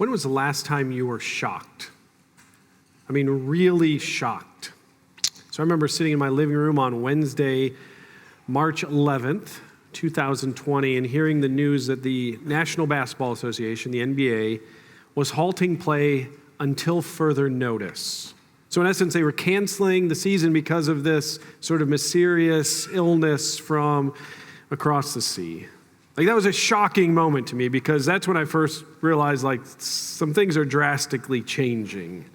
When was the last time you were shocked? I mean, really shocked. So I remember sitting in my living room on Wednesday, March 11th, 2020, and hearing the news that the National Basketball Association, the NBA, was halting play until further notice. So in essence, they were canceling the season because of this sort of mysterious illness from across the sea. Like, that was a shocking moment to me, because that's when I first realized, like, some things are drastically changing.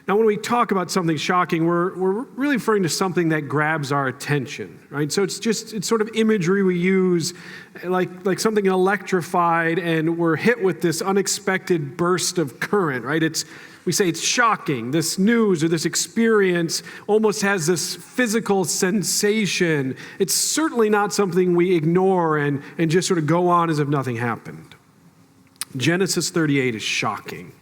Now, when we talk about something shocking, we're really referring to something that grabs our attention, right? So it's sort of imagery we use, like something electrified, and we're hit with this unexpected burst of current, right? We say it's shocking. This news or this experience almost has this physical sensation. It's certainly not something we ignore and just sort of go on as if nothing happened. Genesis 38 is shocking.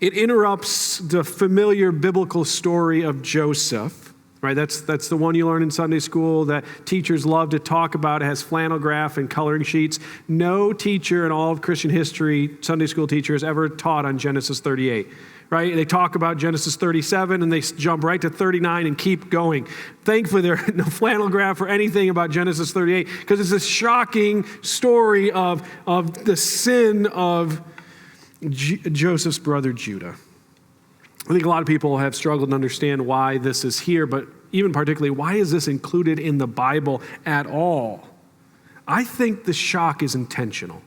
It interrupts the familiar biblical story of Joseph, right? That's the one you learn in Sunday school that teachers love to talk about. It has flannel graph and coloring sheets. No teacher in all of Christian history, Sunday school teacher, has ever taught on Genesis 38, right? They talk about Genesis 37 and they jump right to 39 and keep going. Thankfully, there are no flannel graph or anything about Genesis 38, because it's a shocking story of the sin of Joseph's brother Judah. I think a lot of people have struggled to understand why this is here, but even particularly, why is this included in the Bible at all? I think the shock is intentional.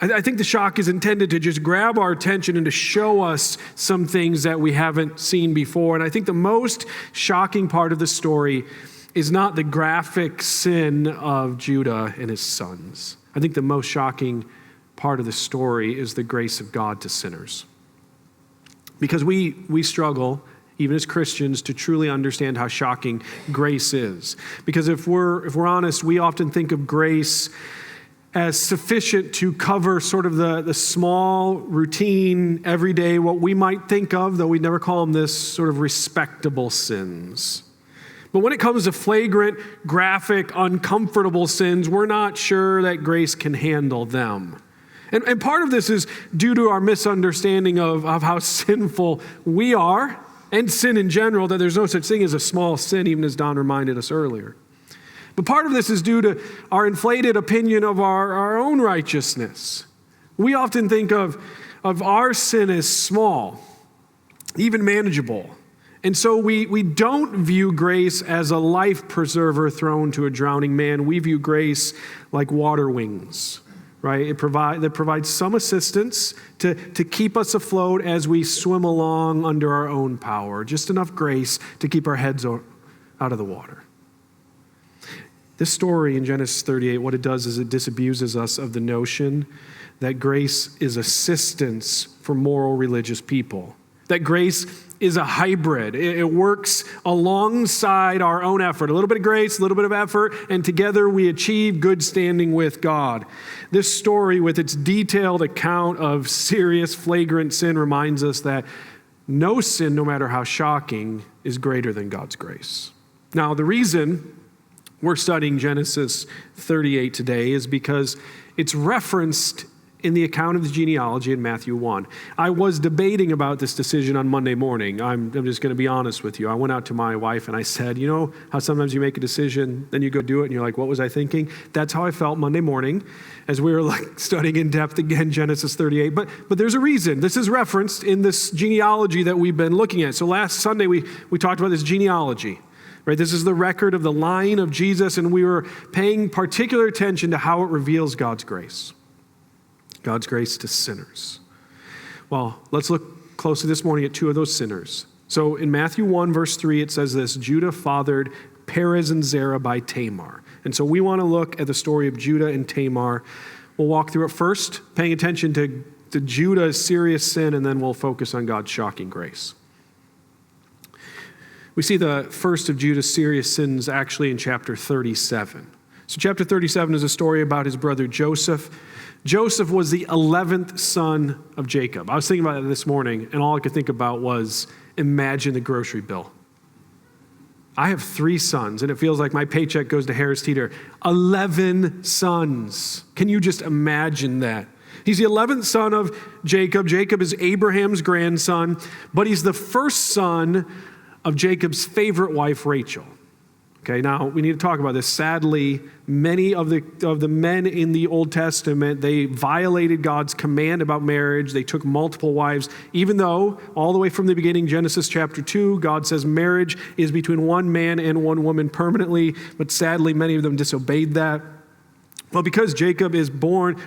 I think the shock is intended to just grab our attention and to show us some things that we haven't seen before. And I think the most shocking part of the story is not the graphic sin of Judah and his sons. I think the most shocking part of the story is the grace of God to sinners. Because we struggle, even as Christians, to truly understand how shocking grace is. Because if we're honest, we often think of grace as sufficient to cover sort of the small, routine, everyday, what we might think of, though we never call them this, sort of respectable sins. But when it comes to flagrant, graphic, uncomfortable sins, we're not sure that grace can handle them. And part of this is due to our misunderstanding of how sinful we are, and sin in general, that there's no such thing as a small sin, even as Don reminded us earlier. But part of this is due to our inflated opinion of our own righteousness. We often think of our sin as small, even manageable. And so we don't view grace as a life preserver thrown to a drowning man. We view grace like water wings. Right? That provides some assistance to keep us afloat as we swim along under our own power. Just enough grace to keep our heads out of the water. This story in Genesis 38, what it does is it disabuses us of the notion that grace is assistance for moral religious people. That grace is a hybrid. It works alongside our own effort. A little bit of grace, a little bit of effort, and together we achieve good standing with God. This story, with its detailed account of serious, flagrant sin, reminds us that no sin, no matter how shocking, is greater than God's grace. Now, the reason we're studying Genesis 38 today is because it's referenced in the account of the genealogy in Matthew 1. I was debating about this decision on Monday morning. I'm just going to be honest with you. I went out to my wife and I said, you know how sometimes you make a decision, then you go do it, and you're like, what was I thinking? That's how I felt Monday morning as we were studying in depth again Genesis 38. But there's a reason. This is referenced in this genealogy that we've been looking at. So last Sunday we talked about this genealogy. Right? This is the record of the line of Jesus, and we were paying particular attention to how it reveals God's grace. God's grace to sinners. Well, let's look closely this morning at two of those sinners. So in Matthew 1, verse 3, it says this: Judah fathered Perez and Zerah by Tamar. And so we want to look at the story of Judah and Tamar. We'll walk through it first, paying attention to Judah's serious sin, and then we'll focus on God's shocking grace. We see the first of Judah's serious sins actually in chapter 37. So chapter 37 is a story about his brother Joseph. Joseph was the 11th son of Jacob. I was thinking about it this morning, and all I could think about was, imagine the grocery bill. I have 3 sons, and it feels like my paycheck goes to Harris Teeter. 11 sons. Can you just imagine that? He's the 11th son of Jacob. Jacob is Abraham's grandson, but he's the first son of Jacob's favorite wife, Rachel. Okay, now we need to talk about this. Sadly, many of the men in the Old Testament, they violated God's command about marriage. They took multiple wives, even though all the way from the beginning, Genesis chapter 2, God says marriage is between one man and one woman permanently, but sadly, many of them disobeyed that. Well, because Joseph is born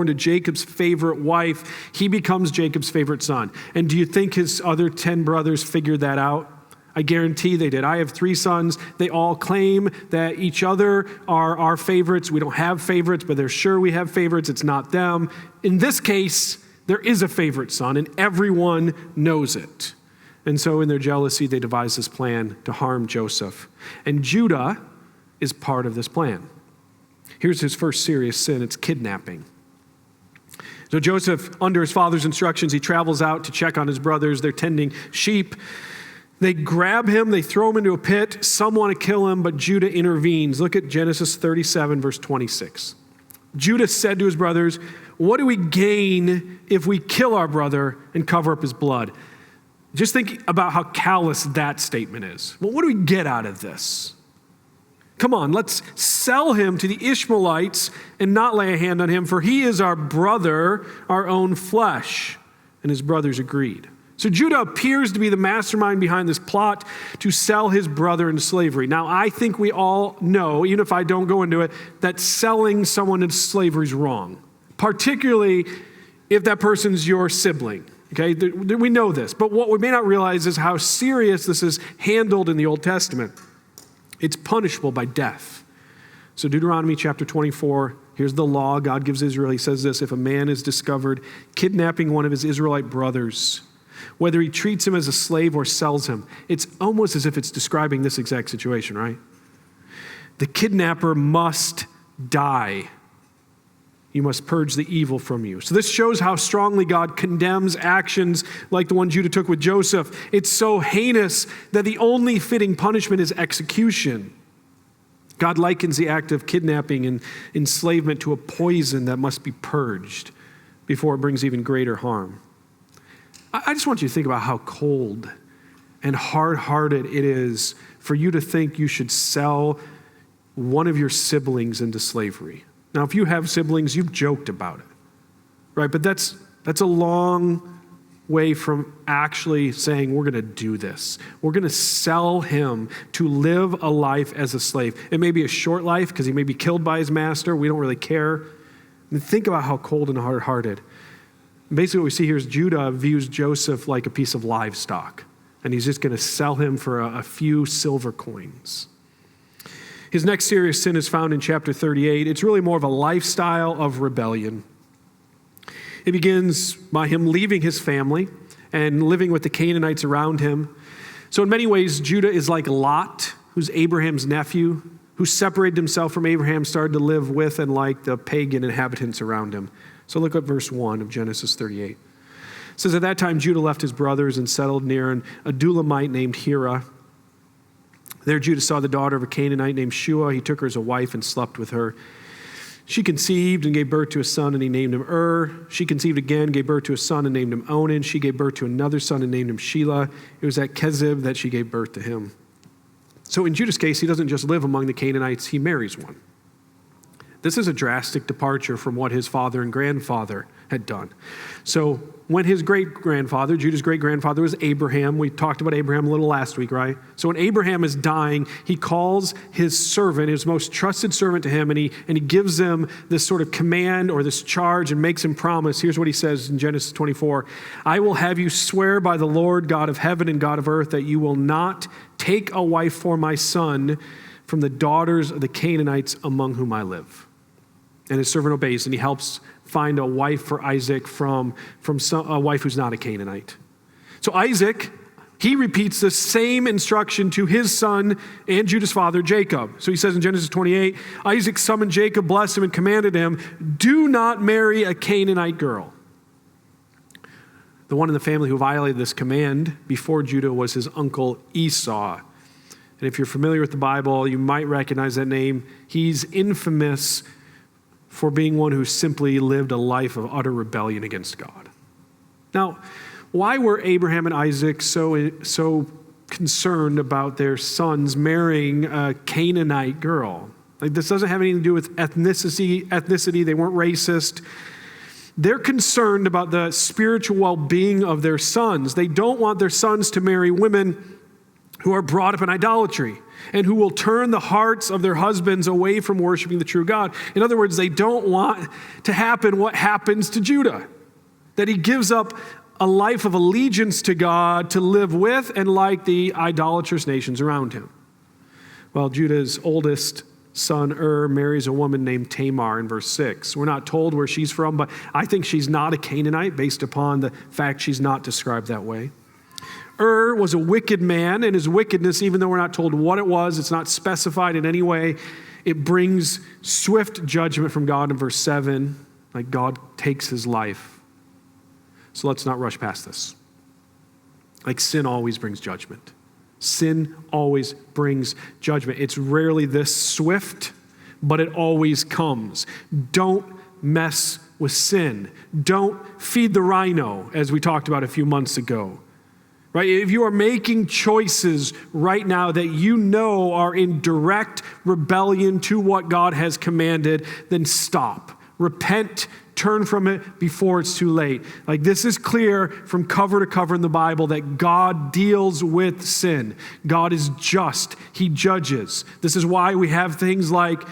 to Jacob's favorite wife, he becomes Jacob's favorite son. And do you think his other 10 brothers figured that out? I guarantee they did. I have 3 sons. They all claim that each other are our favorites. We don't have favorites, but they're sure we have favorites. It's not them. In this case, there is a favorite son, and everyone knows it. And so in their jealousy, they devise this plan to harm Joseph. And Judah is part of this plan. Here's his first serious sin. It's kidnapping. So Joseph, under his father's instructions, he travels out to check on his brothers. They're tending sheep. They grab him, they throw him into a pit. Some want to kill him, but Judah intervenes. Look at Genesis 37, verse 26. Judah said to his brothers, "What do we gain if we kill our brother and cover up his blood?" Just think about how callous that statement is. Well, what do we get out of this? Come on, let's sell him to the Ishmaelites and not lay a hand on him, for he is our brother, our own flesh. And his brothers agreed. So Judah appears to be the mastermind behind this plot to sell his brother into slavery. Now, I think we all know, even if I don't go into it, that selling someone into slavery is wrong, particularly if that person's your sibling. Okay, we know this. But what we may not realize is how serious this is handled in the Old Testament. It's punishable by death. So Deuteronomy chapter 24, here's the law God gives Israel. He says this: if a man is discovered kidnapping one of his Israelite brothers, whether he treats him as a slave or sells him, it's almost as if it's describing this exact situation, right? The kidnapper must die. You must purge the evil from you. So this shows how strongly God condemns actions like the one Judah took with Joseph. It's so heinous that the only fitting punishment is execution. God likens the act of kidnapping and enslavement to a poison that must be purged before it brings even greater harm. I just want you to think about how cold and hard-hearted it is for you to think you should sell one of your siblings into slavery. Now, if you have siblings, you've joked about it, right? But that's a long way from actually saying we're going to do this. We're going to sell him to live a life as a slave. It may be a short life because he may be killed by his master. We don't really care. I mean, think about how cold and hard-hearted. Basically, what we see here is Judah views Joseph like a piece of livestock, and he's just going to sell him for a few silver coins. His next serious sin is found in chapter 38. It's really more of a lifestyle of rebellion. It begins by him leaving his family and living with the Canaanites around him. So in many ways, Judah is like Lot, who's Abraham's nephew, who separated himself from Abraham, started to live with and like the pagan inhabitants around him. So look at verse 1 of Genesis 38. It says, at that time Judah left his brothers and settled near an Adulamite named Hira. There Judah saw the daughter of a Canaanite named Shua. He took her as a wife and slept with her. She conceived and gave birth to a son, and he named him She conceived again, gave birth to a son, and named him Onan. She gave birth to another son and named him Shelah. It was at Kezib that she gave birth to him. So in Judah's case, he doesn't just live among the Canaanites, he marries one. This is a drastic departure from what his father and grandfather had done. So when his great-grandfather, Judah's great-grandfather was Abraham. We talked about Abraham a little last week, right? So when Abraham is dying, he calls his servant, his most trusted servant to him, and he gives him this sort of command or this charge and makes him promise. Here's what he says in Genesis 24. I will have you swear by the Lord God of heaven and God of earth that you will not take a wife for my son from the daughters of the Canaanites among whom I live. And his servant obeys, and he helps find a wife for Isaac from a wife who's not a Canaanite. So Isaac, he repeats the same instruction to his son and Judah's father, Jacob. So he says in Genesis 28, Isaac summoned Jacob, blessed him, and commanded him, do not marry a Canaanite girl. The one in the family who violated this command before Judah was his uncle Esau. And if you're familiar with the Bible, you might recognize that name. He's infamous for being one who simply lived a life of utter rebellion against God. Now, why were Abraham and Isaac so concerned about their sons marrying a Canaanite girl? Like, this doesn't have anything to do with ethnicity. They weren't racist. They're concerned about the spiritual well-being of their sons. They don't want their sons to marry women who are brought up in idolatry and who will turn the hearts of their husbands away from worshiping the true God. In other words, they don't want to happen what happens to Judah, that he gives up a life of allegiance to God to live with and like the idolatrous nations around him. Well, Judah's oldest son, marries a woman named Tamar in verse 6. We're not told where she's from, but I think she's not a Canaanite based upon the fact she's not described that way. Was a wicked man, and his wickedness, even though we're not told what it was, it's not specified in any way, it brings swift judgment from God in verse 7, like God takes his life. So let's not rush past this. Like, sin always brings judgment. Sin always brings judgment. It's rarely this swift, but it always comes. Don't mess with sin. Don't feed the rhino, as we talked about a few months ago. Right? If you are making choices right now that you know are in direct rebellion to what God has commanded, then stop. Repent, turn from it before it's too late. Like, this is clear from cover to cover in the Bible that God deals with sin. God is just. He judges. This is why we have things like,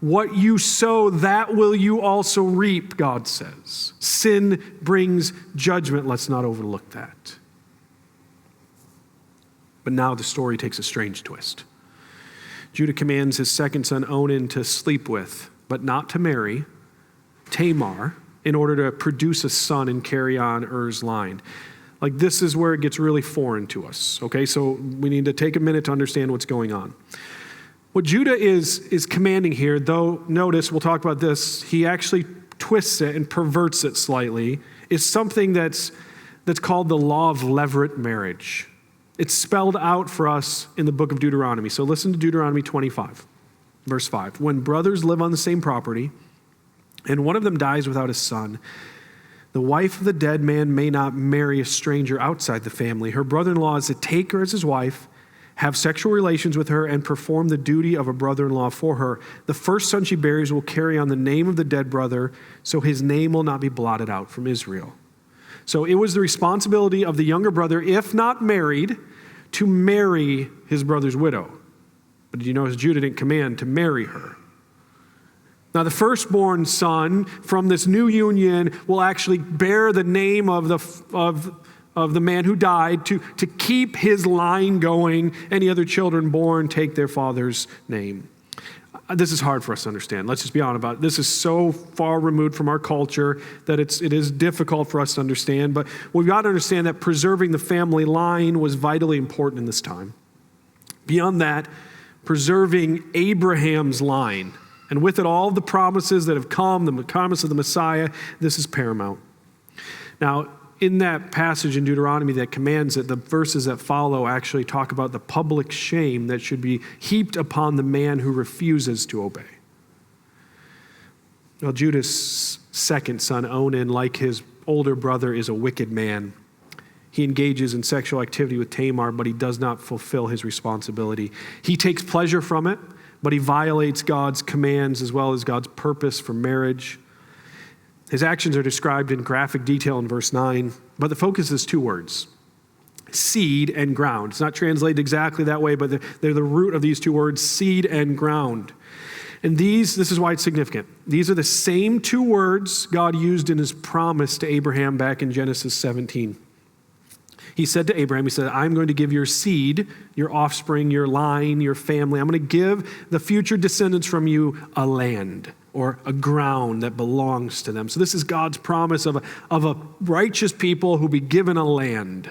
what you sow, that will you also reap, God says. Sin brings judgment. Let's not overlook that. But now the story takes a strange twist. Judah commands his second son Onan to sleep with, but not to marry, Tamar, in order to produce a son and carry on Er's line. Like, this is where it gets really foreign to us, okay? So we need to take a minute to understand what's going on. What Judah is commanding here, though, notice, we'll talk about this, he actually twists it and perverts it slightly, is something that's called the law of levirate marriage. It's spelled out for us in the book of Deuteronomy. So listen to Deuteronomy 25, verse 5. When brothers live on the same property, and one of them dies without a son, the wife of the dead man may not marry a stranger outside the family. Her brother-in-law is to take her as his wife, have sexual relations with her, and perform the duty of a brother-in-law for her. The first son she bears will carry on the name of the dead brother, so his name will not be blotted out from Israel. So it was the responsibility of the younger brother, if not married, to marry his brother's widow. But did you notice Judah didn't command to marry her? Now, the firstborn son from this new union will actually bear the name of the man who died to keep his line going. Any other children born take their father's name. This is hard for us to understand. Let's just be honest about it. This is so far removed from our culture that it is difficult for us to understand. But we've got to understand that preserving the family line was vitally important in this time. Beyond that, preserving Abraham's line, and with it all the promises that have come, the promise of the Messiah, this is paramount. Now, in that passage in Deuteronomy that commands it, the verses that follow actually talk about the public shame that should be heaped upon the man who refuses to obey. Well, Judah's second son, Onan, like his older brother, is a wicked man. He engages in sexual activity with Tamar, but he does not fulfill his responsibility. He takes pleasure from it, but he violates God's commands as well as God's purpose for marriage. His actions are described in graphic detail in verse 9, but the focus is two words: seed and ground. It's not translated exactly that way, but they're the root of these two words, seed and ground. And this is why it's significant. These are the same two words God used in his promise to Abraham back in Genesis 17. He said to Abraham, he said, I'm going to give your seed, your offspring, your line, your family, I'm going to give the future descendants from you a land or a ground that belongs to them. So this is God's promise of a righteous people who be given a land.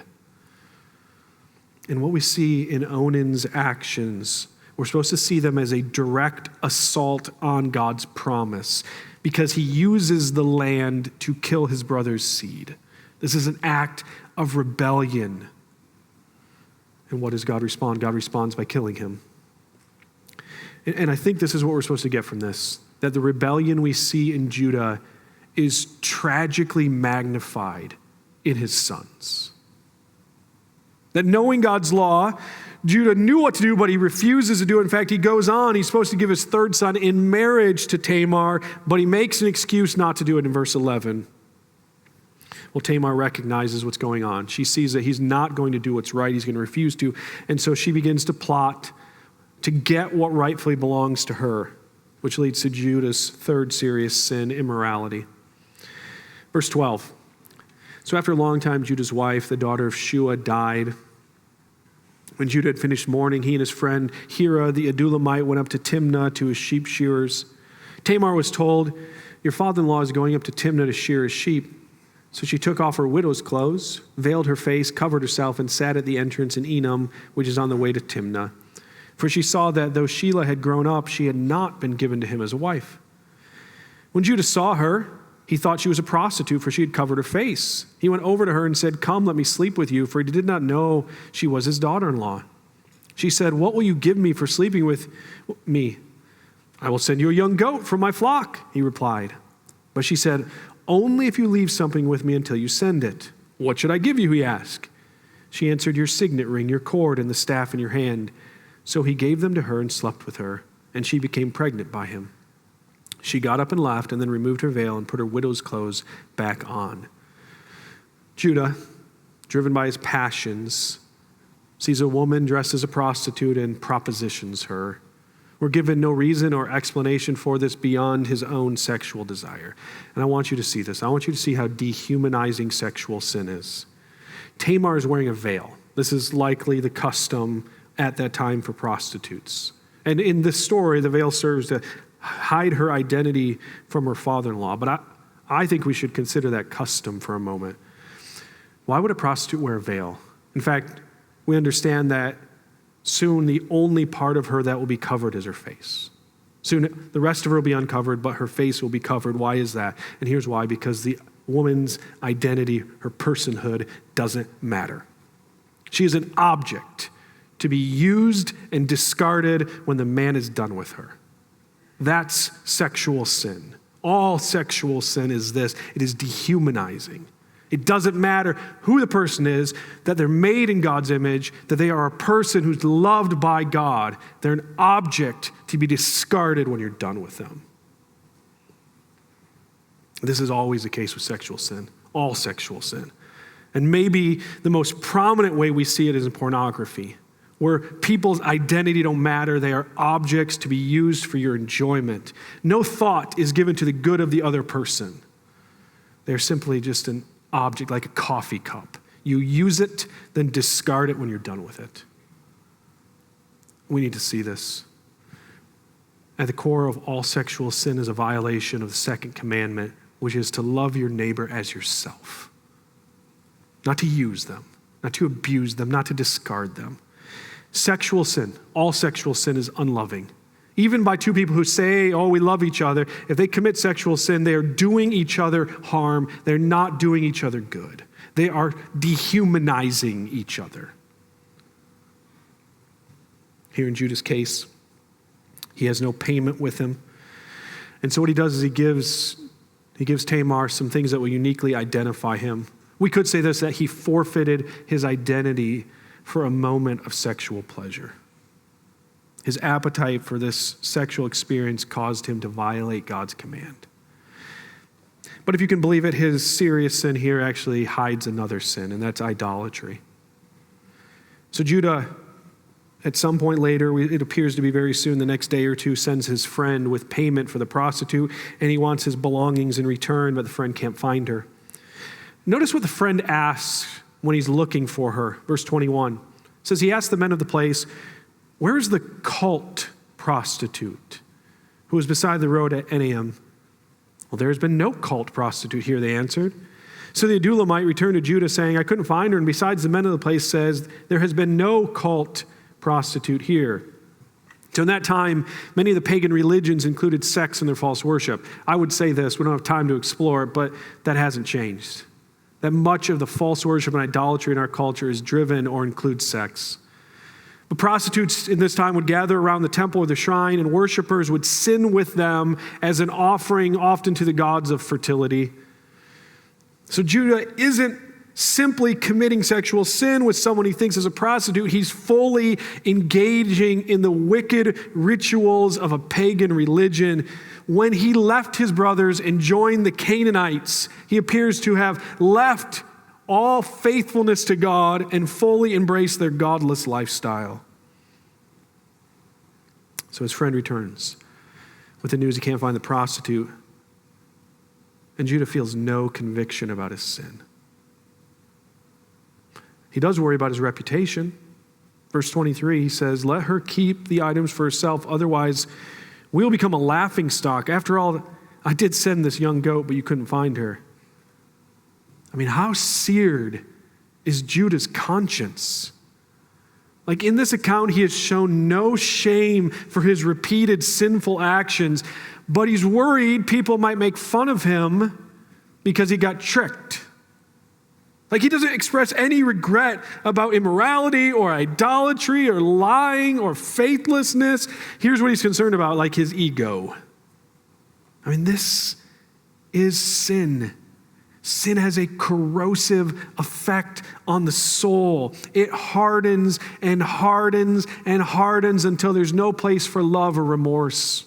And what we see in Onan's actions, we're supposed to see them as a direct assault on God's promise because he uses the land to kill his brother's seed. This is an act of rebellion. And what does God respond? God responds by killing him. And I think this is what we're supposed to get from this, that the rebellion we see in Judah is tragically magnified in his sons. That knowing God's law, Judah knew what to do, but he refuses to do it. In fact, he goes on. He's supposed to give his third son in marriage to Tamar, but he makes an excuse not to do it in verse 11. Well, Tamar recognizes what's going on. She sees that he's not going to do what's right. He's going to refuse to. And so she begins to plot to get what rightfully belongs to her, which leads to Judah's third serious sin, immorality. Verse 12. So after a long time, Judah's wife, the daughter of Shua, died. When Judah had finished mourning, he and his friend Hira, the Adulamite, went up to Timnah to his sheep shearers. Tamar was told, "Your father-in-law is going up to Timnah to shear his sheep." So she took off her widow's clothes, veiled her face, covered herself, and sat at the entrance in Enam, which is on the way to Timnah. For she saw that though Shelah had grown up, she had not been given to him as a wife. When Judah saw her, he thought she was a prostitute, for she had covered her face. He went over to her and said, "Come, let me sleep with you," for he did not know she was his daughter-in-law. She said, "What will you give me for sleeping with me?" "I will send you a young goat from my flock," he replied. But she said, "Only if you leave something with me until you send it." "What should I give you?" he asked. She answered, "Your signet ring, your cord, and the staff in your hand." So he gave them to her and slept with her, and she became pregnant by him. She got up and left, and then removed her veil and put her widow's clothes back on. Judah, driven by his passions, sees a woman dressed as a prostitute and propositions her. We're given no reason or explanation for this beyond his own sexual desire. And I want you to see this. I want you to see how dehumanizing sexual sin is. Tamar is wearing a veil. This is likely the custom at that time for prostitutes. And in this story, the veil serves to hide her identity from her father-in-law. But I think we should consider that custom for a moment. Why would a prostitute wear a veil? In fact, we understand that soon the only part of her that will be covered is her face. Soon the rest of her will be uncovered, but her face will be covered. Why is that? And here's why: because the woman's identity, her personhood, doesn't matter. She is an object to be used and discarded when the man is done with her. That's sexual sin. All sexual sin is this: it is dehumanizing. It doesn't matter who the person is, that they're made in God's image, that they are a person who's loved by God. They're an object to be discarded when you're done with them. This is always the case with sexual sin, all sexual sin. And maybe the most prominent way we see it is in pornography, where people's identity don't matter. They are objects to be used for your enjoyment. No thought is given to the good of the other person. They're simply just an object, like a coffee cup. You use it, then discard it when you're done with it. We need to see this. At the core of all sexual sin is a violation of the second commandment, which is to love your neighbor as yourself. Not to use them, not to abuse them, not to discard them. Sexual sin, all sexual sin is unloving. Even by two people who say, "Oh, we love each other," if they commit sexual sin, they are doing each other harm. They're not doing each other good. They are dehumanizing each other. Here in Judah's case, he has no payment with him. And so what he does is he gives Tamar some things that will uniquely identify him. We could say this, that he forfeited his identity for a moment of sexual pleasure. His appetite for this sexual experience caused him to violate God's command. But if you can believe it, his serious sin here actually hides another sin, and that's idolatry. So Judah, at some point later, it appears to be very soon, the next day or two, sends his friend with payment for the prostitute, and he wants his belongings in return, but the friend can't find her. Notice what the friend asks when he's looking for her. Verse 21 says, he asked the men of the place, "Where's the cult prostitute who was beside the road at Enam?" "Well, there has been no cult prostitute here," they answered. So the Adulamite returned to Judah saying, "I couldn't find her, and besides the men of the place says, there has been no cult prostitute here." So in that time, many of the pagan religions included sex in their false worship. I would say this, we don't have time to explore it, but that hasn't changed. That much of the false worship and idolatry in our culture is driven or includes sex. The prostitutes in this time would gather around the temple or the shrine, and worshipers would sin with them as an offering, often to the gods of fertility. So Judah isn't simply committing sexual sin with someone he thinks is a prostitute. He's fully engaging in the wicked rituals of a pagan religion. When he left his brothers and joined the Canaanites, he appears to have left all faithfulness to God and fully embraced their godless lifestyle. So his friend returns with the news he can't find the prostitute, and Judah feels no conviction about his sin. He does worry about his reputation. Verse 23, he says, "Let her keep the items for herself, otherwise we'll become a laughingstock. After all, I did send this young goat, but you couldn't find her." I mean, how seared is Judah's conscience? Like in this account, he has shown no shame for his repeated sinful actions, but he's worried people might make fun of him because he got tricked. Like he doesn't express any regret about immorality or idolatry or lying or faithlessness. Here's what he's concerned about, like his ego. I mean, this is sin. Sin has a corrosive effect on the soul. It hardens and hardens and hardens until there's no place for love or remorse.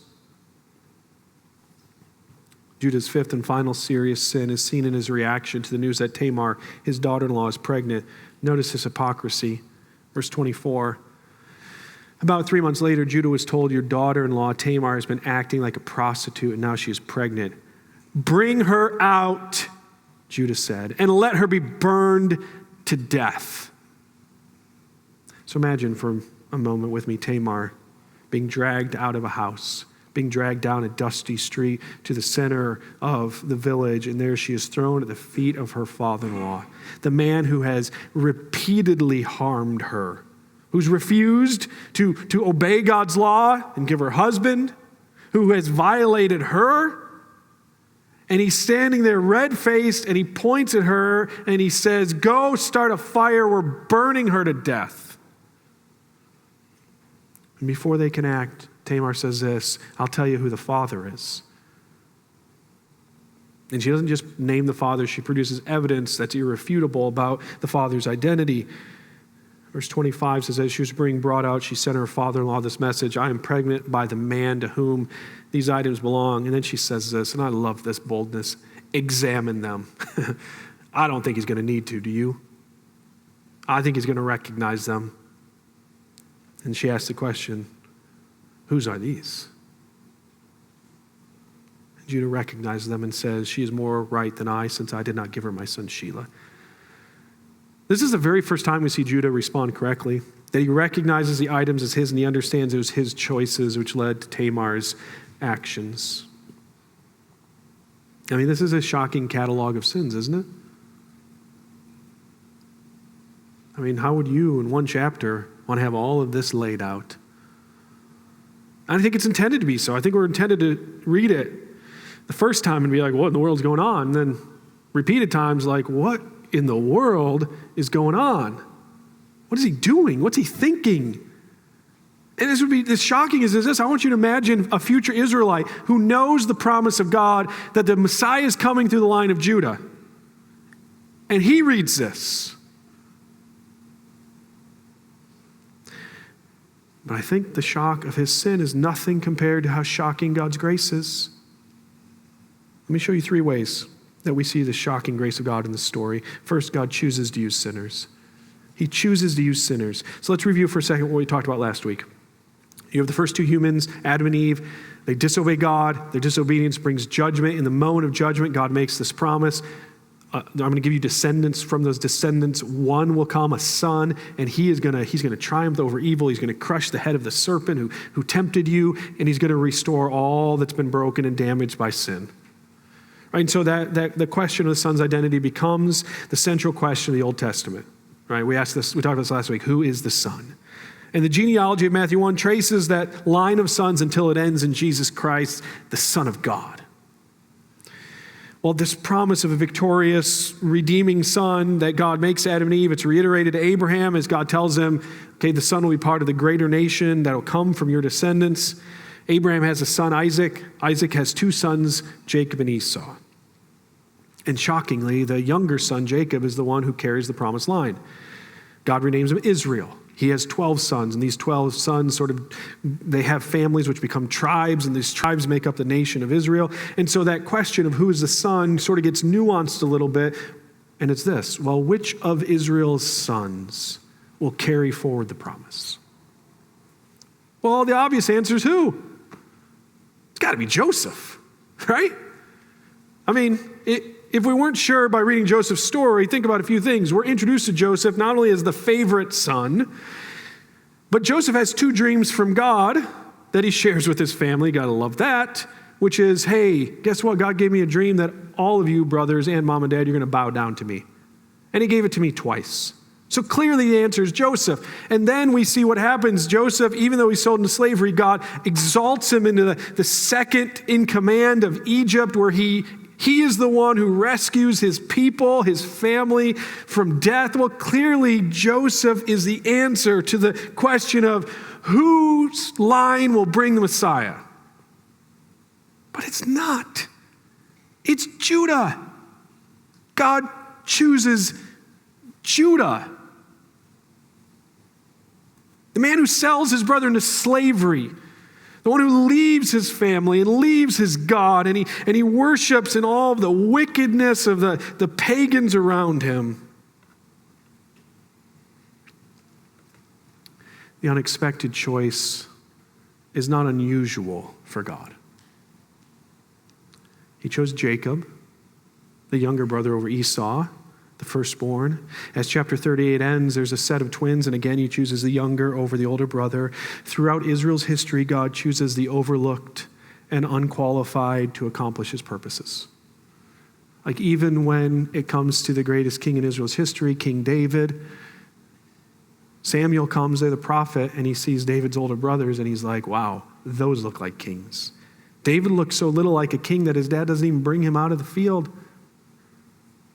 Judah's fifth and final serious sin is seen in his reaction to the news that Tamar, his daughter-in-law, is pregnant. Notice his hypocrisy. Verse 24. About 3 months later, Judah was told, "Your daughter-in-law, Tamar, has been acting like a prostitute, and now she is pregnant. Bring her out," Judah said, "and let her be burned to death." So imagine for a moment with me Tamar being dragged out of a house, being dragged down a dusty street to the center of the village, and there she is thrown at the feet of her father-in-law, the man who has repeatedly harmed her, who's refused to obey God's law and give her husband, who has violated her. And he's standing there red-faced, and he points at her, and he says, "Go start a fire. We're burning her to death." And before they can act, Tamar says this, "I'll tell you who the father is." And she doesn't just name the father. She produces evidence that's irrefutable about the father's identity. Verse 25 says, as she was being brought out, she sent her father-in-law this message, "I am pregnant by the man to whom these items belong." And then she says this, and I love this boldness, "Examine them." I don't think he's going to need to, do you? I think he's going to recognize them. And she asks the question, "Whose are these?" And Judah recognizes them and says, "She is more right than I, since I did not give her my son Shelah." This is the very first time we see Judah respond correctly, that he recognizes the items as his and he understands it was his choices which led to Tamar's actions. I mean, this is a shocking catalog of sins, isn't it? I mean, how would you, in one chapter, want to have all of this laid out? I think it's intended to be so. I think we're intended to read it the first time and be like, what in the world's going on? And then repeated times like, what in the world is going on? What is he doing? What's he thinking? And this would be as shocking as this. I want you to imagine a future Israelite who knows the promise of God that the Messiah is coming through the line of Judah. And he reads this. But I think the shock of his sin is nothing compared to how shocking God's grace is. Let me show you 3 ways that we see the shocking grace of God in this story. First, God chooses to use sinners. He chooses to use sinners. So let's review for a second what we talked about last week. You have the first 2 humans, Adam and Eve. They disobey God. Their disobedience brings judgment. In the moment of judgment, God makes this promise. I'm going to give you descendants. From those descendants, one will come, a son, and he's going to triumph over evil. He's going to crush the head of the serpent who tempted you, and he's going to restore all that's been broken and damaged by sin. Right? And so that the question of the son's identity becomes the central question of the Old Testament. Right? We talked about this last week. Who is the son? And the genealogy of Matthew 1 traces that line of sons until it ends in Jesus Christ, the Son of God. Well, this promise of a victorious, redeeming son that God makes to Adam and Eve, it's reiterated to Abraham as God tells him, okay, the son will be part of the greater nation that will come from your descendants. Abraham has a son, Isaac. Isaac has two sons, Jacob and Esau. And shockingly, the younger son, Jacob, is the one who carries the promised line. God renames him Israel. He has 12 sons, and these 12 sons they have families which become tribes, and these tribes make up the nation of Israel. And so that question of who is the son sort of gets nuanced a little bit, and it's this: well, which of Israel's sons will carry forward the promise? Well, the obvious answer is who? It's got to be Joseph, right? I mean, if we weren't sure by reading Joseph's story, think about a few things. We're introduced to Joseph not only as the favorite son, but Joseph has two dreams from God that he shares with his family. Gotta love that. Which is, hey, guess what? God gave me a dream that all of you brothers and mom and dad, you're going to bow down to me. And he gave it to me twice. So clearly the answer is Joseph. And then we see what happens. Joseph, even though he's sold into slavery, God exalts him into the second in command of Egypt, where he is the one who rescues his people, his family from death. Well, clearly Joseph is the answer to the question of whose line will bring the Messiah. But it's not. It's Judah. God chooses Judah. The man who sells his brother into slavery, the one who leaves his family and leaves his God, and he worships in all of the wickedness of the pagans around him. The unexpected choice is not unusual for God. He chose Jacob, the younger brother, over Esau, the firstborn. As chapter 38 ends, there's a set of twins, and again he chooses the younger over the older brother. Throughout Israel's history, God chooses the overlooked and unqualified to accomplish his purposes. Like even when it comes to the greatest king in Israel's history, King David, Samuel comes there, the prophet, and he sees David's older brothers, and he's like, wow, those look like kings. David looks so little like a king that his dad doesn't even bring him out of the field.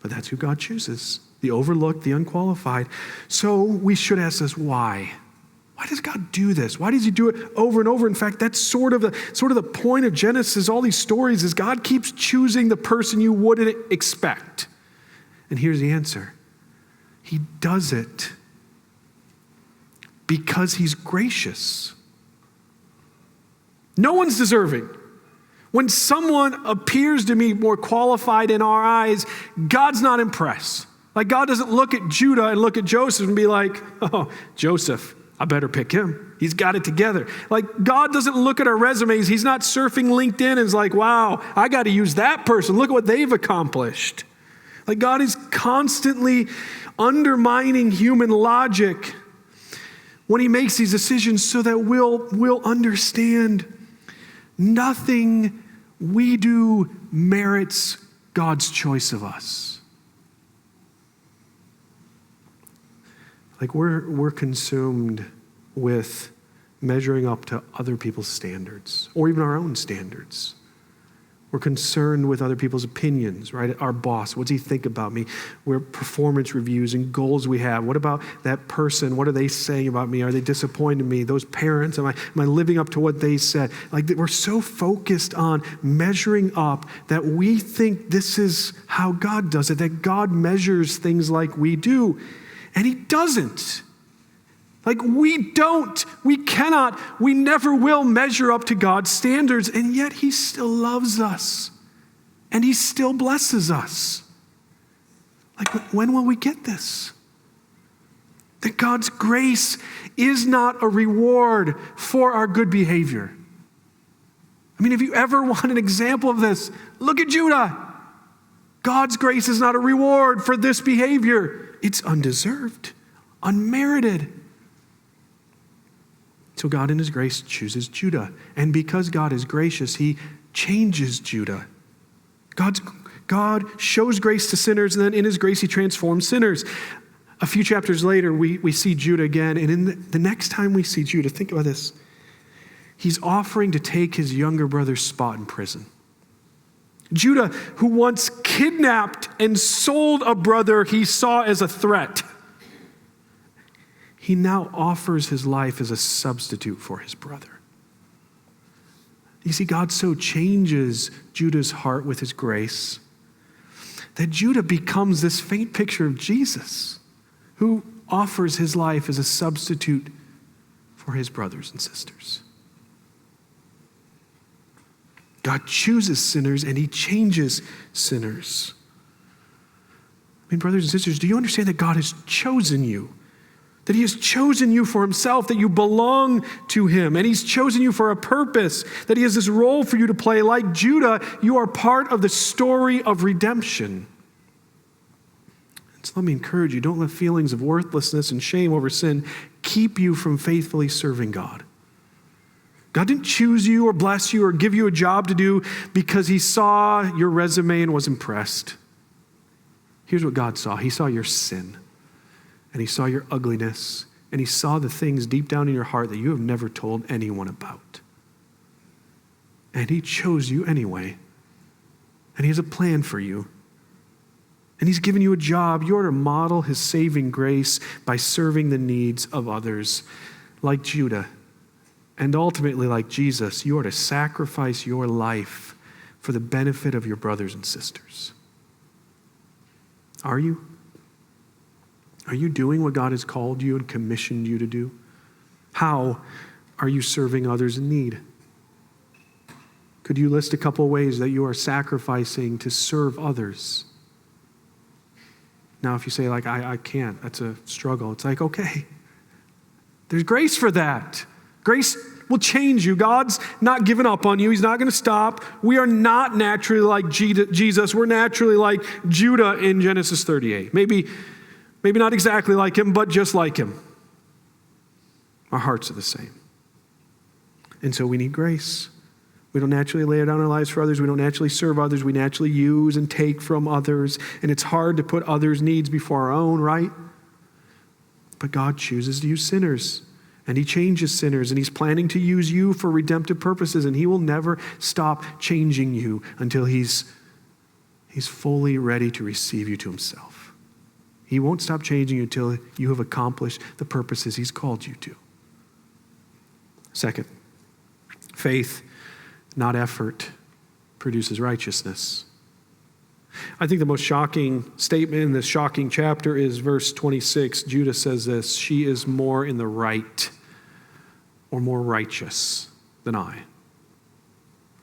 But that's who God chooses, the overlooked, the unqualified. So we should ask this, why? Why does God do this? Why does he do it over and over? In fact, that's sort of the point of Genesis, all these stories, is God keeps choosing the person you wouldn't expect. And here's the answer. He does it because he's gracious. No one's deserving. When someone appears to be more qualified in our eyes, God's not impressed. Like God doesn't look at Judah and look at Joseph and be like, oh, Joseph, I better pick him. He's got it together. Like God doesn't look at our resumes. He's not surfing LinkedIn and is like, wow, I got to use that person. Look at what they've accomplished. Like God is constantly undermining human logic when he makes these decisions so that we'll understand nothing we do merits God's choice of us. Like we're consumed with measuring up to other people's standards or even our own standards. We're concerned with other people's opinions, right? Our boss, what's he think about me? We're performance reviews and goals we have. What about that person? What are they saying about me? Are they disappointed in me? Those parents, am I living up to what they said? Like we're so focused on measuring up that we think this is how God does it, that God measures things like we do. And he doesn't. Like we don't, we cannot, we never will measure up to God's standards, and yet he still loves us and he still blesses us. Like when will we get this? That God's grace is not a reward for our good behavior. I mean, if you ever want an example of this, look at Judah. God's grace is not a reward for this behavior. It's undeserved, unmerited. So God in his grace chooses Judah. And because God is gracious, he changes Judah. God shows grace to sinners, and then in his grace he transforms sinners. A few chapters later, we see Judah again. And in the next time we see Judah, think about this. He's offering to take his younger brother's spot in prison. Judah, who once kidnapped and sold a brother he saw as a threat, he now offers his life as a substitute for his brother. You see, God so changes Judah's heart with his grace that Judah becomes this faint picture of Jesus, who offers his life as a substitute for his brothers and sisters. God chooses sinners and he changes sinners. I mean, brothers and sisters, do you understand that God has chosen you? That he has chosen you for himself, that you belong to him, and he's chosen you for a purpose, that he has this role for you to play. Like Judah, you are part of the story of redemption. So let me encourage you, don't let feelings of worthlessness and shame over sin keep you from faithfully serving God. God didn't choose you or bless you or give you a job to do because he saw your resume and was impressed. Here's what God saw. He saw your sin, and he saw your ugliness, and he saw the things deep down in your heart that you have never told anyone about. And he chose you anyway, and he has a plan for you. And he's given you a job. You are to model his saving grace by serving the needs of others. Like Judah, and ultimately like Jesus, you are to sacrifice your life for the benefit of your brothers and sisters. Are you? Are you doing what God has called you and commissioned you to do? How are you serving others in need? Could you list a couple of ways that you are sacrificing to serve others? Now, if you say, like, I can't, that's a struggle. It's like, okay, there's grace for that. Grace will change you. God's not given up on you. He's not going to stop. We are not naturally like Jesus. We're naturally like Judah in Genesis 38. Maybe not exactly like him, but just like him. Our hearts are the same. And so we need grace. We don't naturally lay down our lives for others. We don't naturally serve others. We naturally use and take from others. And it's hard to put others' needs before our own, right? But God chooses to use sinners. And he changes sinners. And he's planning to use you for redemptive purposes. And he will never stop changing you until he's fully ready to receive you to himself. He won't stop changing you until you have accomplished the purposes he's called you to. Second, faith, not effort, produces righteousness. I think the most shocking statement in this shocking chapter is verse 26. Judah says this: she is more in the right or more righteous than I.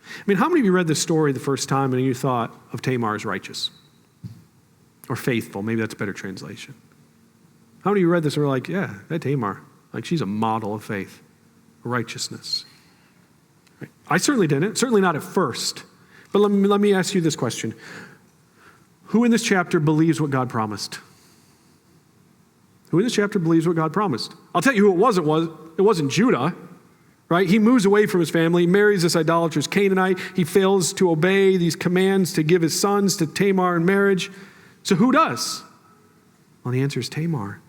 I mean, how many of you read this story the first time and you thought of Tamar as righteous? Or faithful, maybe that's a better translation. How many of you read this and were like, yeah, that Tamar, like she's a model of faith, righteousness. Right? I certainly didn't, certainly not at first. But let me ask you this question. Who in this chapter believes what God promised? Who in this chapter believes what God promised? I'll tell you who it was. It wasn't Judah, right? He moves away from his family, marries this idolatrous Canaanite. He fails to obey these commands to give his sons to Tamar in marriage. So who does? Well, the answer is Tamar.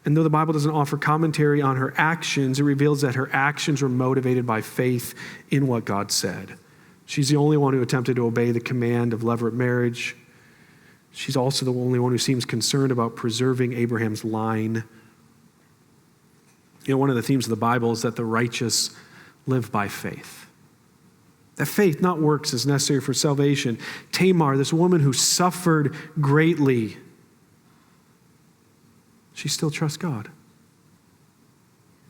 And though the Bible doesn't offer commentary on her actions, it reveals that her actions were motivated by faith in what God said. She's the only one who attempted to obey the command of levirate marriage. She's also the only one who seems concerned about preserving Abraham's line. You know, one of the themes of the Bible is that the righteous live by faith. That faith, not works, is necessary for salvation. Tamar, this woman who suffered greatly, she still trusts God.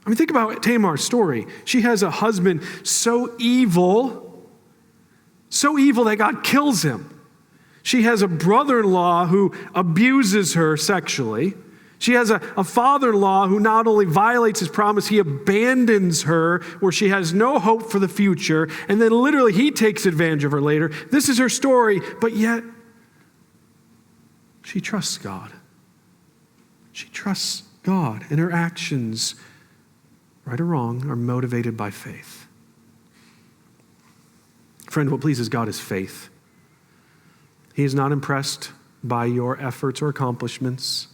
I mean, think about Tamar's story. She has a husband so evil that God kills him. She has a brother-in-law who abuses her sexually. She has a father-in-law who not only violates his promise, he abandons her where she has no hope for the future. And then literally he takes advantage of her later. This is her story, but yet she trusts God. She trusts God, and her actions, right or wrong, are motivated by faith. Friend, what pleases God is faith. He is not impressed by your efforts or accomplishments.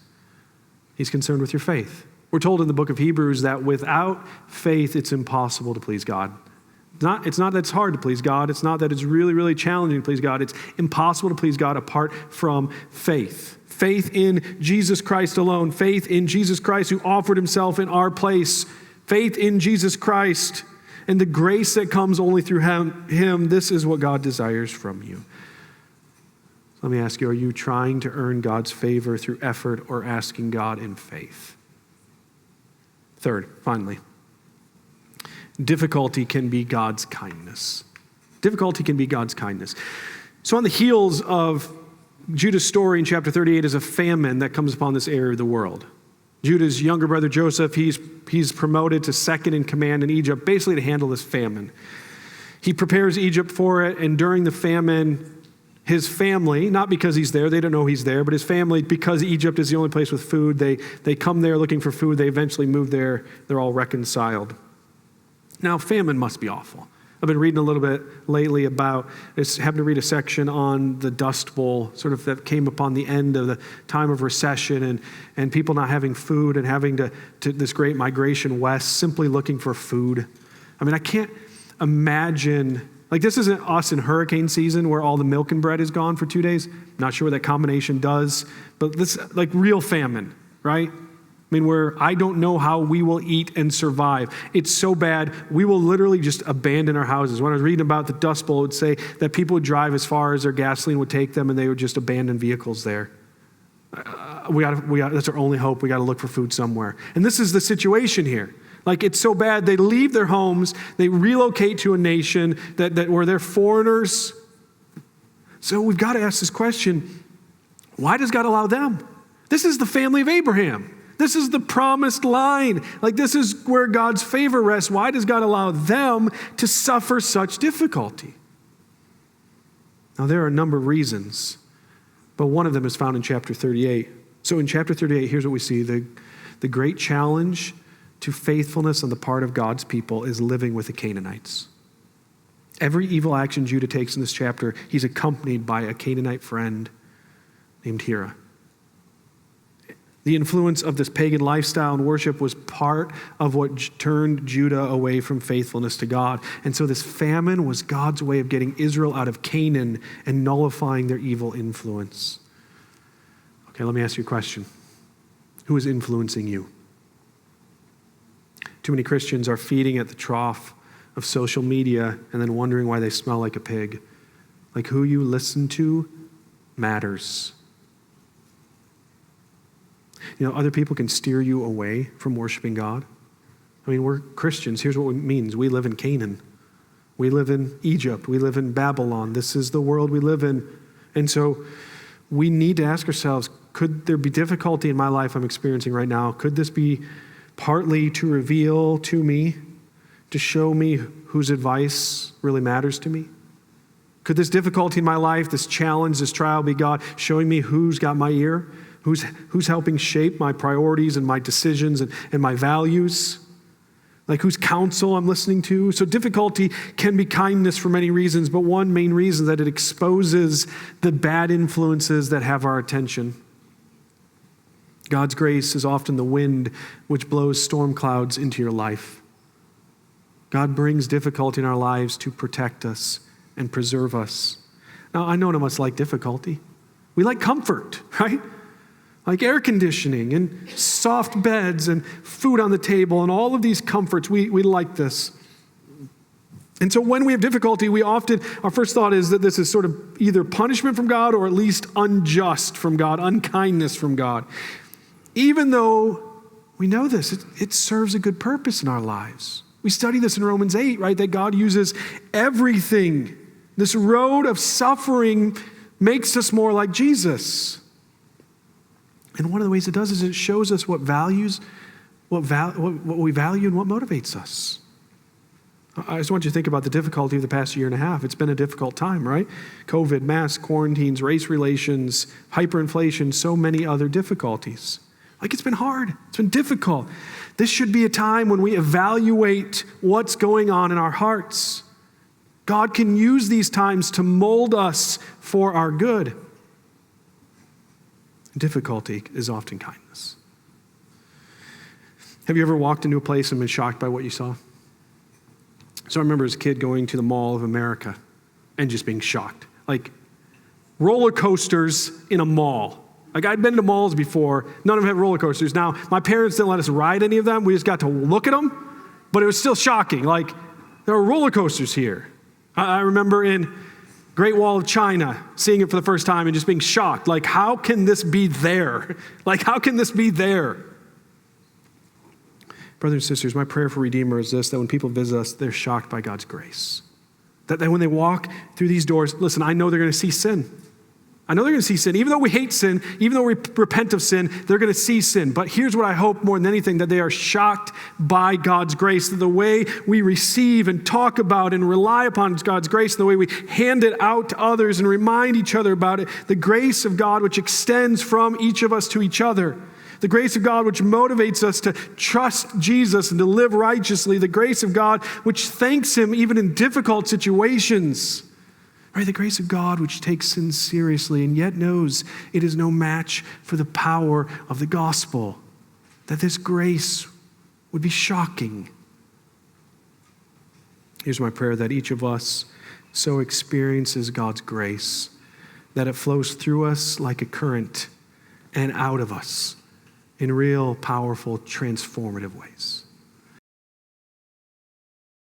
He's concerned with your faith. We're told in the book of Hebrews that without faith, it's impossible to please God. It's not that it's hard to please God. It's not that it's really, really challenging to please God. It's impossible to please God apart from faith. Faith in Jesus Christ alone. Faith in Jesus Christ who offered himself in our place. Faith in Jesus Christ and the grace that comes only through him. This is what God desires from you. Let me ask you, are you trying to earn God's favor through effort or asking God in faith? Third, finally, difficulty can be God's kindness. Difficulty can be God's kindness. So on the heels of Judah's story in chapter 38 is a famine that comes upon this area of the world. Judah's younger brother Joseph, he's promoted to second in command in Egypt, basically to handle this famine. He prepares Egypt for it, and during the famine, his family, not because he's there, they don't know he's there, but his family, because Egypt is the only place with food, they come there looking for food, they eventually move there, they're all reconciled. Now, famine must be awful. I've been reading a little bit lately about, happened to read a section on the Dust Bowl, sort of that came upon the end of the time of recession and people not having food and having to this great migration west, simply looking for food. I mean, I can't imagine, like this isn't us in hurricane season where all the milk and bread is gone for 2 days. Not sure what that combination does, but this like real famine, right? I mean, where I don't know how we will eat and survive. It's so bad, we will literally just abandon our houses. When I was reading about the Dust Bowl, it would say that people would drive as far as their gasoline would take them and they would just abandon vehicles there. That's our only hope. We got to look for food somewhere. And this is the situation here. Like it's so bad, they leave their homes, they relocate to a nation that where they're foreigners. So we've got to ask this question, why does God allow them? This is the family of Abraham. This is the promised line. Like this is where God's favor rests. Why does God allow them to suffer such difficulty? Now there are a number of reasons, but one of them is found in chapter 38. So in chapter 38, here's what we see. The great challenge to faithfulness on the part of God's people is living with the Canaanites. Every evil action Judah takes in this chapter, he's accompanied by a Canaanite friend named Hira. The influence of this pagan lifestyle and worship was part of what turned Judah away from faithfulness to God. And so this famine was God's way of getting Israel out of Canaan and nullifying their evil influence. Okay, let me ask you a question. Who is influencing you? Too many Christians are feeding at the trough of social media and then wondering why they smell like a pig. Like who you listen to matters. You know, other people can steer you away from worshiping God. I mean, we're Christians. Here's what it means. We live in Canaan. We live in Egypt. We live in Babylon. This is the world we live in. And so we need to ask ourselves, could there be difficulty in my life I'm experiencing right now? Could this be partly to reveal to me, to show me whose advice really matters to me? Could this difficulty in my life, this challenge, this trial be God showing me who's got my ear? Who's helping shape my priorities and my decisions and my values? Like whose counsel I'm listening to? So difficulty can be kindness for many reasons, but one main reason is that it exposes the bad influences that have our attention. God's grace is often the wind which blows storm clouds into your life. God brings difficulty in our lives to protect us and preserve us. Now, I know none of us like difficulty. We like comfort, right? Like air conditioning and soft beds and food on the table and all of these comforts. We like this. And so when we have difficulty, our first thought is that this is sort of either punishment from God or at least unjust from God, unkindness from God. Even though we know this, it serves a good purpose in our lives. We study this in Romans 8, right? That God uses everything. This road of suffering makes us more like Jesus. And one of the ways it does is it shows us what we value and what motivates us. I just want you to think about the difficulty of the past year and a half. It's been a difficult time, right? COVID, mass quarantines, race relations, hyperinflation, so many other difficulties. Like it's been hard. It's been difficult. This should be a time when we evaluate what's going on in our hearts. God can use these times to mold us for our good. Difficulty is often kindness. Have you ever walked into a place and been shocked by what you saw? So I remember as a kid going to the Mall of America and just being shocked. Like roller coasters in a mall. Like I'd been to malls before, none of them had roller coasters. Now, my parents didn't let us ride any of them. We just got to look at them, but it was still shocking. Like there are roller coasters here. I remember in Great Wall of China, seeing it for the first time and just being shocked. Like, how can this be there? Like, how can this be there? Brothers and sisters, my prayer for Redeemer is this, that when people visit us, they're shocked by God's grace. That when they walk through these doors, listen, I know they're going to see sin. I know they're going to see sin. Even though we hate sin, even though we repent of sin, they're going to see sin. But here's what I hope more than anything, that they are shocked by God's grace. That the way we receive and talk about and rely upon God's grace, the way we hand it out to others and remind each other about it, the grace of God which extends from each of us to each other. The grace of God which motivates us to trust Jesus and to live righteously. The grace of God which thanks him even in difficult situations. Right? The grace of God which takes sin seriously and yet knows it is no match for the power of the gospel. That this grace would be shocking. Here's my prayer, that each of us so experiences God's grace that it flows through us like a current and out of us in real, powerful, transformative ways.